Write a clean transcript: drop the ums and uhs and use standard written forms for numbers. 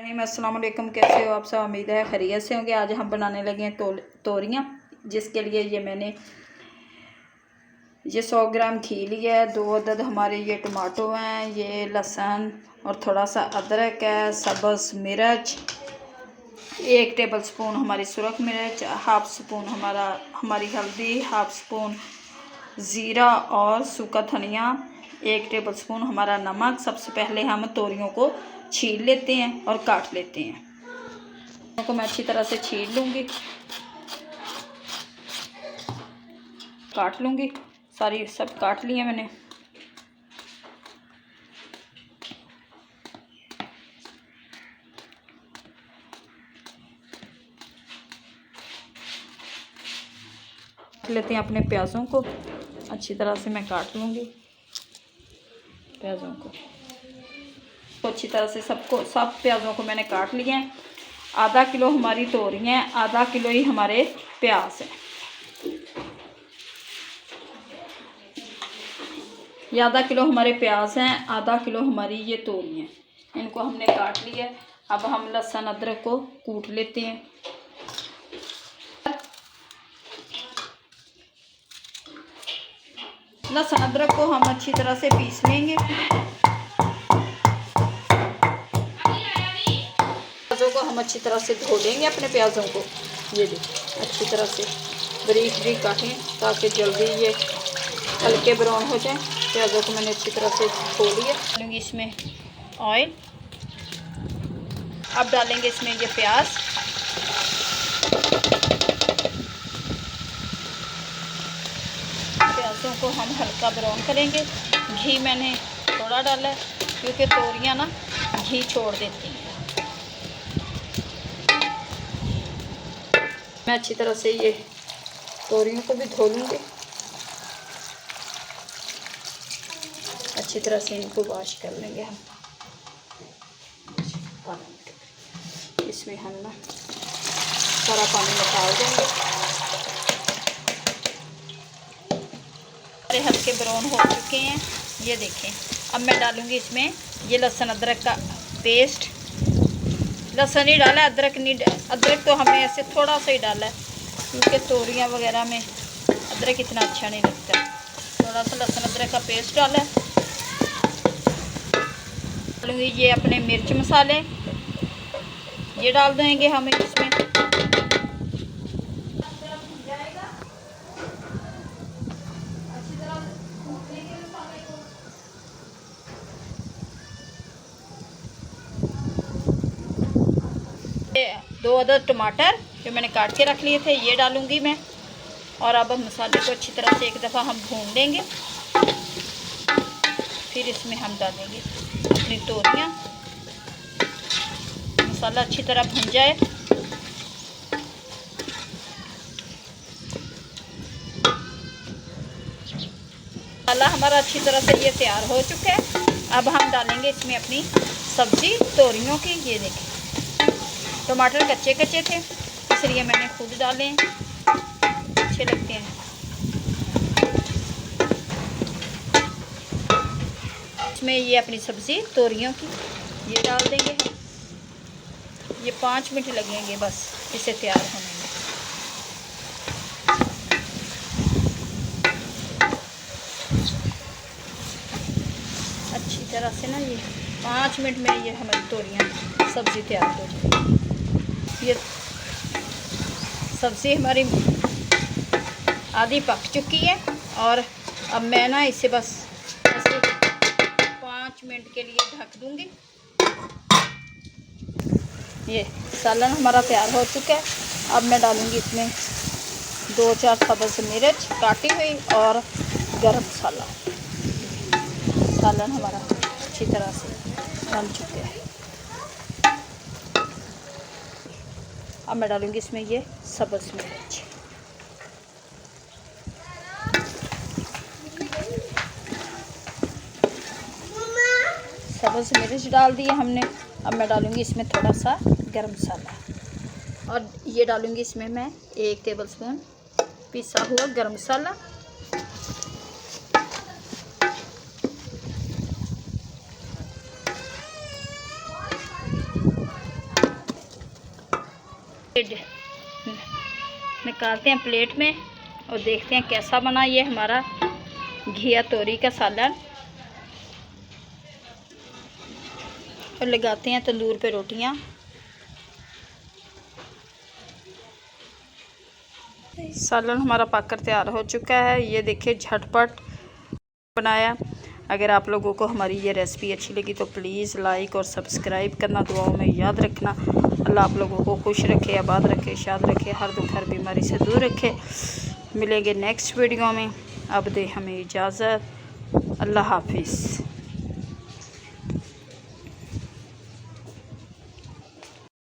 अस्सलाम वालेकुम, कैसे हो आप सब। उम्मीद है खैरियत से होंगे। आज हम बनाने लगे हैं तोरियाँ, जिसके लिए ये मैंने 100 ग्राम घी लिया है, 2 अदद हमारे ये टमाटो हैं, ये लहसुन और थोड़ा सा अदरक है, सब्ज़ मिर्च, 1 टेबल स्पून हमारी सुरख मिर्च, हाफ स्पून हमारी हल्दी, हाफ स्पून ज़ीरा और सूखा धनिया, 1 टेबल स्पून हमारा नमक। सबसे पहले हम तोरियों को छील लेते हैं और काट लेते हैं। तो मैं अच्छी तरह से छील लूँगी, काट लूँगी। सारी सब काट लिए मैंने। लेते हैं अपने प्याज़ों को, अच्छी तरह से मैं काट लूँगी प्याज़ों को। तो अच्छी तरह से सब प्याज़ों को मैंने काट लिया है। आधा किलो हमारी तोरियाँ हैं, आधा किलो ही हमारे प्याज हैं। ये आधा किलो हमारे प्याज हैं, आधा किलो हमारी ये तोरियाँ हैं। इनको हमने काट लिया है। अब हम लहसुन अदरक को कूट लेते हैं। लहसुन अदरक को हम अच्छी तरह से पीस लेंगे। प्याज़ों को हम अच्छी तरह से धो लेंगे, अपने प्याज़ों को। ये देखिए अच्छी तरह से बारीक बारीक काटें ताकि जल्दी ये हल्के ब्राउन हो जाए। प्याज़ों को मैंने अच्छी तरह से धो लिया। डालूंगी इसमें ऑयल। अब डालेंगे इसमें ये प्याज। प्याज़ों को हम हल्का ब्राउन करेंगे। घी मैंने थोड़ा डाला है क्योंकि तोरियां ना घी छोड़ देती हैं। मैं अच्छी तरह से ये तोरियों को भी धो लूँगी। अच्छी तरह से इनको वॉश कर लेंगे हम। इसमें हम ना सारा पानी निकाल देंगे। सारे हल्के ब्राउन हो चुके हैं, ये देखें। अब मैं डालूँगी इसमें ये लहसुन अदरक का पेस्ट। लहसुन ही डाला, अदरक नहीं। अदरक तो हमें ऐसे थोड़ा सा ही डाला है क्योंकि तोरियां वगैरह में अदरक इतना अच्छा नहीं लगता। थोड़ा सा लहसुन अदरक का पेस्ट डाला है। डालूँगी ये अपने मिर्च मसाले, ये डाल देंगे हम इसमें। ये 2 अदद टमाटर जो मैंने काट के रख लिए थे, ये डालूँगी मैं। और अब मसाले को अच्छी तरह से एक दफ़ा हम भून लेंगे। फिर इसमें हम डालेंगे अपनी तोरियाँ। मसाला अच्छी तरह भुन जाए। मसाला हमारा अच्छी तरह से ये तैयार हो चुका है। अब हम डालेंगे इसमें अपनी सब्ज़ी तोरियों की। ये देखें टमाटर कच्चे कच्चे थे, इसलिए मैंने खुद डाले, अच्छे लगते हैं। इसमें ये अपनी सब्ज़ी तोरियों की ये डाल देंगे। ये 5 मिनट लगेंगे बस इसे तैयार होने में। अच्छी तरह से ना ये 5 मिनट में ये हमारी तोरियाँ सब्ज़ी तैयार हो जाएगी। ये सब्ज़ी हमारी आधी पक चुकी है और अब मैं ना इसे बस ऐसे 5 मिनट के लिए ढक दूँगी। ये सालन हमारा तैयार हो चुका है। अब मैं डालूँगी इसमें 2-4 सब्ज़ मिर्च काटी हुई और गरम मसाला। सालन हमारा अच्छी तरह से बन चुका है। अब मैं डालूँगी इसमें ये सब्ज़ मिर्च। सब्ज़ मिर्च डाल दिए हमने। अब मैं डालूँगी इसमें थोड़ा सा गरम मसाला और ये डालूँगी इसमें मैं 1 टेबल स्पून पिसा हुआ गरम मसाला। निकालते हैं प्लेट में और देखते हैं कैसा बना ये हमारा घिया तोरी का सालन। और लगाते हैं तंदूर पे रोटियां। सालन हमारा पककर तैयार हो चुका है। ये देखिए झटपट बनाया। अगर आप लोगों को हमारी ये रेसिपी अच्छी लगी तो प्लीज़ लाइक और सब्सक्राइब करना, दुआओं में याद रखना। अल्लाह आप लोगों को खुश रखे, आबाद रखे, शाद रखे, हर दुख हर बीमारी से दूर रखे। मिलेंगे नेक्स्ट वीडियो में। अब दे हमें इजाज़त। अल्लाह हाफिज़।